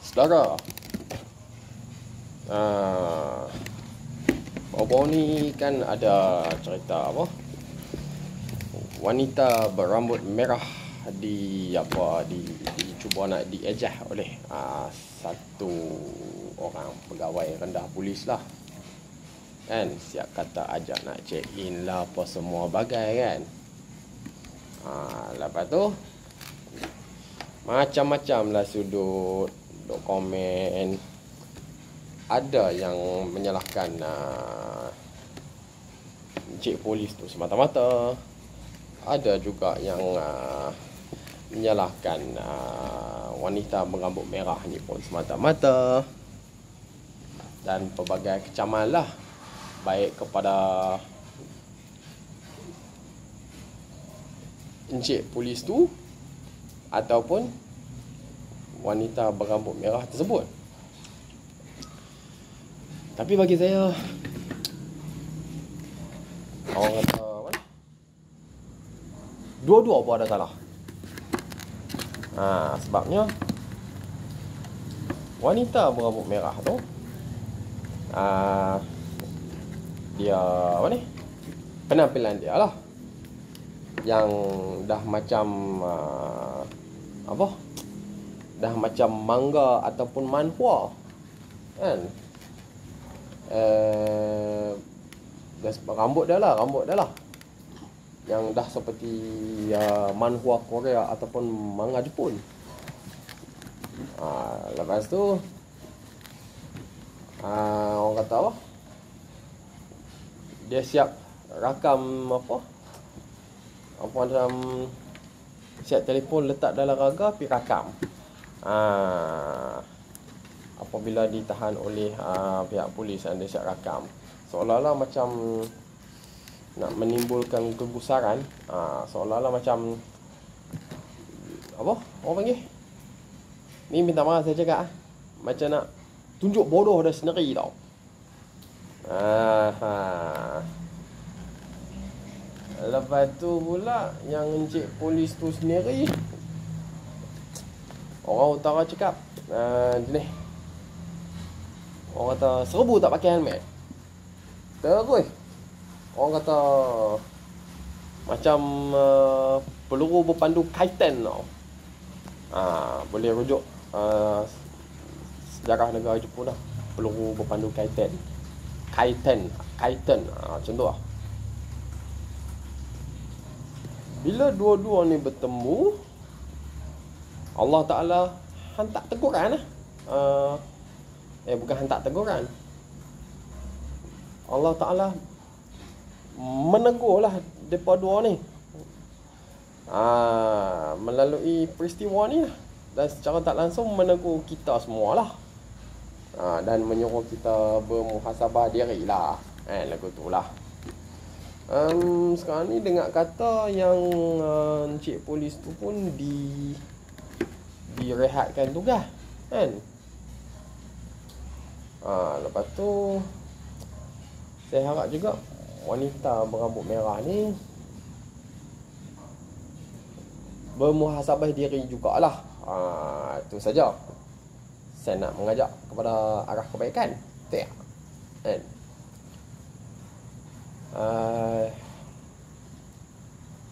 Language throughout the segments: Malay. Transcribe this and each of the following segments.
Saudara, baru-baru ni kan ada cerita apa, wanita berambut merah dicuba nak diejah oleh satu orang pegawai rendah polis lah kan. Siap kata ajak nak check in lah apa semua bagai kan. Lepas tu macam-macam lah sudut duk komen. Ada yang menyalahkan encik polis tu semata-mata. Ada juga yang menyalahkan wanita berambut merah ni pun semata-mata. Dan pelbagai kecaman lah, baik kepada encik polis tu ataupun wanita berambut merah tersebut. Tapi bagi saya, orang kata mana? Dua-dua pun ada salah. Sebabnya wanita berambut merah tu dia apa ni? Penampilan dia lah yang dah macam dah macam manga ataupun manhwa kan. Rambut dia lah yang dah seperti manhwa Korea ataupun manga Jepun. Lepas tu orang kata apa, dia siap rakam apa macam siap telefon letak dalam raga pergi rakam. Apabila ditahan oleh pihak polis dan dia siap rakam, seolah-olah macam nak menimbulkan kegusaran. Seolah-olah macam apa orang panggil ni, minta maaf saya cakap macam nak tunjuk bodoh dia sendiri tau. Lepas tu pula yang encik polis tu sendiri, orang utara cakap jenis orang kata serbu tak pakai helmet. Terus orang kata macam peluru berpandu kaitan tau. Boleh rujuk sejarah negara Jepun lah. Peluru berpandu kaitan macam tu lah. Bila dua-dua ni bertemu, Allah Ta'ala hantar teguran lah. Bukan hantar teguran, Allah Ta'ala menegur lah mereka dua ni melalui peristiwa ni lah. Dan secara tak langsung menegur kita semua lah, dan menyuruh kita bermuhasabah diri lah, lagu tu lah. Sekarang ni dengar kata yang encik polis tu pun direhatkan tugas kan. Lepas tu saya harap juga wanita berambut merah ni bermuhasabah diri jugalah. Itu saja saya nak mengajak kepada arah kebaikan. Betul kan?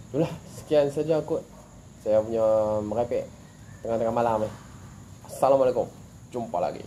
Itulah, sekian saja kot saya punya merepek tengah-tengah malam ni. Assalamualaikum, jumpa lagi.